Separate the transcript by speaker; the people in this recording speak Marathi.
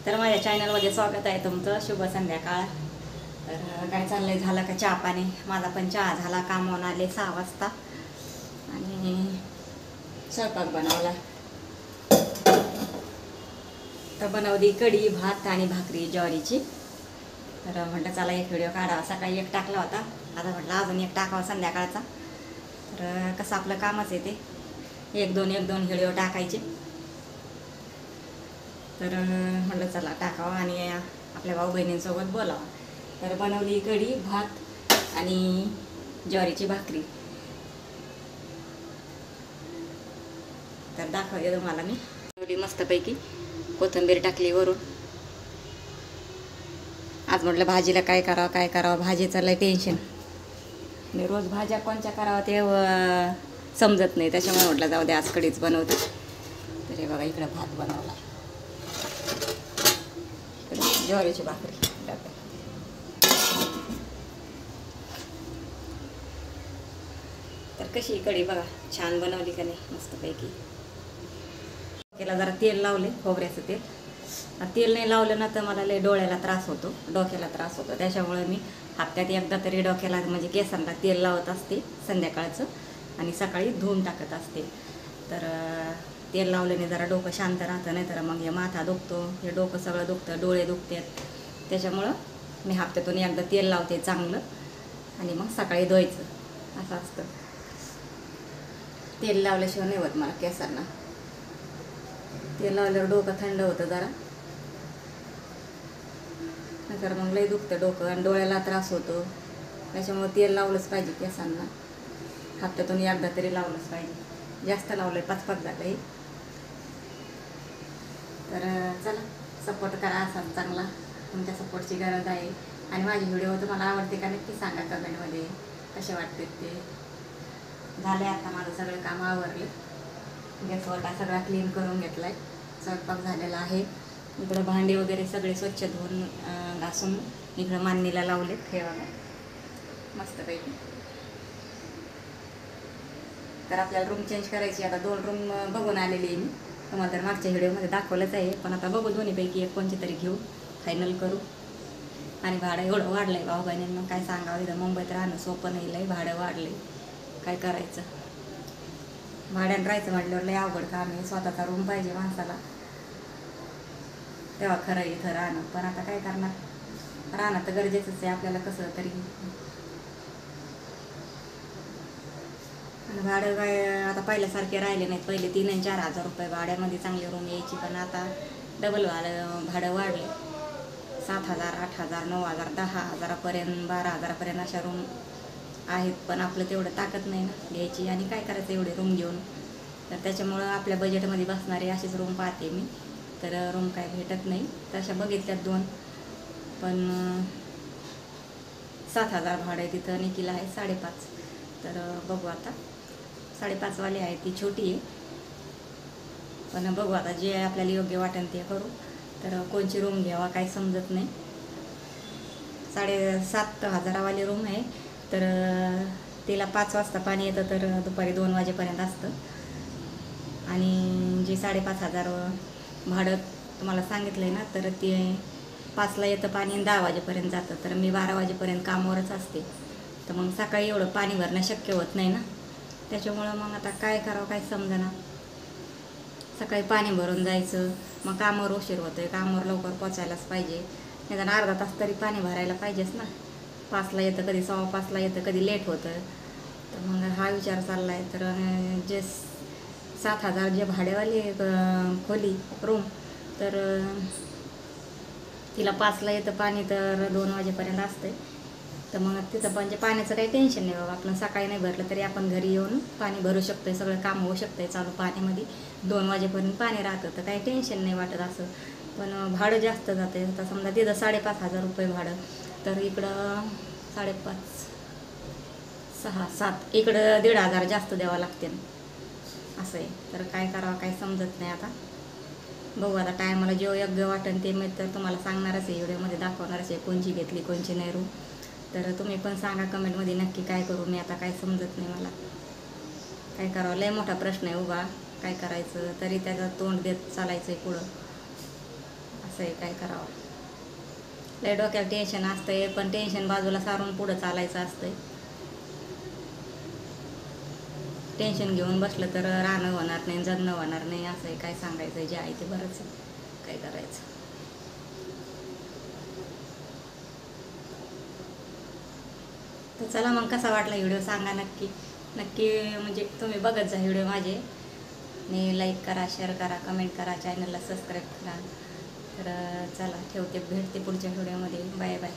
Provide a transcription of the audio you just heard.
Speaker 1: तर माझ्या चॅनलमध्ये स्वागत आहे तुमचं. शुभ संध्याकाळ. तर काय चाललंय, झालं का चहा पाणी? माझा पण चहा झाला, कामावून आले 6 वाजता आणि स्वयंपाक बनवला. तर बनवली कढी, भात आणि भाकरी ज्वारीची. तर म्हटलं चला एक व्हिडिओ काढावा. सकाळी एक टाकला होता, आता म्हटलं अजून एक टाकावा संध्याकाळचा. तर कसं आपलं कामच आहे ते, एक दोन व्हिडिओ टाकायचे. तर म्हटलं चला टाकावं आणि आपल्या भाऊ बहिणींसोबत बोलावं. तर बनवली कढी, भात आणि ज्वारीची भाकरी. तर दाखवते तुम्हाला मी. बनवली मस्तपैकी, कोथिंबीर टाकली वरून. आज म्हटलं भाजीला काय करावं भाजीचं लय टेन्शन. मी रोज भाज्या कोणत्या करावं ते समजत नाही, त्याच्यामुळे म्हटलं जाऊ दे आज कढीच बनवते. तर हे बघा, इकडं भात बनवला, ज्वारीची भाकरी. तर कशी कढी बघा, छान बनवली का नाही मस्तपैकी. डोक्याला जरा तेल लावले, खोबऱ्याचं तेल. तेल नाही लावलं ना तर मला लय डोळ्याला त्रास होतो, डोक्याला त्रास होतो. त्याच्यामुळे मी हप्त्यात एकदा तरी डोक्याला म्हणजे केसांना तेल लावत असते संध्याकाळचं, आणि सकाळी धुवून टाकत असते. तर तेल लावल्याने जरा डोकं शांत राहतं, नाही तर मग हे माथा दुखतो, हे डोकं सगळं दुखतं, डोळे दुखतात. त्याच्यामुळं मी हप्त्यातून एकदा तेल लावते चांगलं, आणि मग सकाळी धुवायचं असं असतं. तेल लावल्याशिवाय नाही होत मला केसांना. तेल लावल्यावर डोकं थंड होतं जरा, नंतर मग लई दुखतं डोकं आणि डोळ्याला त्रास होतो. त्याच्यामुळे तेल लावलंच पाहिजे केसांना, हप्त्यातून एकदा तरी लावलंच पाहिजे. जास्त लावलंय, 5 झालंय. तर चला सपोर्ट करा असा चांगला, तुमच्या सपोर्टची गरज आहे. आणि माझे व्हिडिओ तुम्हाला आवडते का नक्की सांगा कमेंटमध्ये, कसे वाटते ते. झाले आता माझं सगळं काम आवरले, गॅस वरटा सगळा क्लीन करून घेतलाय, स्वयंपाक झालेला आहे. इकडं भांडी वगैरे सगळे स्वच्छ धुवून घासून इकडं मांडणीला लावले. हे बघा मस्तपैकी. तर आपल्याला रूम चेंज करायची, आता 2 रूम बघून आलेली आहे मी. तुम्हाला तर मागच्या व्हिडिओमध्ये दाखवलंच आहे, पण आता बघू दोन्हीपैकी एक कोणती तरी घेऊ, फायनल करू. आणि भाडं एवढं वाढलं आहे भाऊ बहिणींना, काय सांगावं. इथं मुंबईत राहणं सोपं नाही, लय भाडं वाढलं आहे. काय करायचं, भाड्यानं राहायचं म्हटल्यावर लय अवघड काम आहे. स्वतःचा रूम पाहिजे माणसाला, तेव्हा खरं इथं राहणं. पण आता काय करणार, राहणं तर गरजेचंच आहे आपल्याला कसं तरी. आणि भाडं काय आता पहिल्यासारखे राहिले नाहीत. पहिले 3 आणि 4 हजार रुपये भाड्यामध्ये चांगली रूम यायची, पण आता डबल भाडं वाढले. 7,000, 8,000, 9,000, 10,000पर्यंत, 12,000पर्यंत अशा रूम आहेत. पण आपलं तेवढं ताकद नाही ना घ्यायची, आणि काय करायचं एवढे रूम घेऊन. तर त्याच्यामुळं आपल्या बजेटमध्ये बसणारे असेच रूम पाहते मी. तर रूम काय भेटत नाही. तशा बघितल्यात 2, पण 7,000 भाडं आहे तिथं, निकीला आहे 5.5. तर बघू आता, 5.5वाली आहे ती, छोटी आहे. पण बघू आता जे आपल्याला योग्य वाटेल ते करू. तर कोणची रूम घ्यावा काय समजत नाही. 7,500वाली रूम आहे. तर तिला 5 वाजता पाणी येतं, तर दुपारी 2 वाजेपर्यंत असतं. आणि जे 5,500 भाडं तुम्हाला सांगितलं आहे ना, तर ते 5ला येतं पाणी आणि 10 वाजेपर्यंत जातं. तर मी 12 वाजेपर्यंत कामावरच असते. तर मग सकाळी एवढं पाणी भरणं शक्य होत नाही ना. त्याच्यामुळं मग आता काय करावं काय समजेना. सकाळी पाणी भरून जायचं, मग कामावर उशीर होतोय. कामावर लवकर पोचायलाच पाहिजे, निदान अर्धा तास तरी पाणी भरायला पाहिजेच ना. 5ला येतं, कधी 5:15ला येतं, कधी लेट होतं. तर मग हा विचार चालला आहे. तर जे 7,000 जे भाडेवाली खोली रूम, तर तिला 5ला येतं पाणी, तर 2 वाजेपर्यंत असते. तर मग तिथं म्हणजे पाण्याचं काही टेन्शन नाही बाबा. आपण सकाळी नाही भरलं तरी आपण घरी येऊन पाणी भरू शकतोय, सगळं काम होऊ शकतंय चालू पाण्यामध्ये. 2 वाजेपर्यंत पाणी राहतं, तर काही टेन्शन नाही वाटत असं. पण भाडं जास्त जाते. आता समजा तिथं 5,500 रुपये भाडं, तर इकडं 5.5, 6, 7, इकडं 1,500 जास्त द्यावं लागते असं आहे. तर काय करावं काय समजत नाही आता. बघू आता टायमाला जेव्हा योग्य वाटेल ते मी तर तुम्हाला सांगणारच आहे, व्हिडिओमध्ये दाखवणारच आहे कोणची घेतली कोणची नाही रूम. तर तुम्ही पण सांगा कमेंटमध्ये नक्की काय करू मी. आता काय समजत नाही मला, काय करावं. लय मोठा प्रश्न आहे उभा, काय करायचं. तरी त्याचं तोंड देत चालायचं आहे पुढं असं आहे, काय करावं. लय डोक्यात टेन्शन असतंय, पण टेन्शन बाजूला सारून पुढं चालायचं असतंय. टेन्शन घेऊन बसलं तर राहणं होणार नाही, जगणं होणार नाही. असं आहे, काय सांगायचं, जे आहे ते बरंच आहे, काय करायचं. तर चला मग, कसा वाटला व्हिडिओ सांगा नक्की. नक्की म्हणजे तुम्ही बघत जा व्हिडिओ माझे आणि लाईक करा, शेअर करा, कमेंट करा, चॅनलला सबस्क्राईब करा. तर चला ठेवते, भेटते पुढच्या व्हिडिओमध्ये. Bye bye.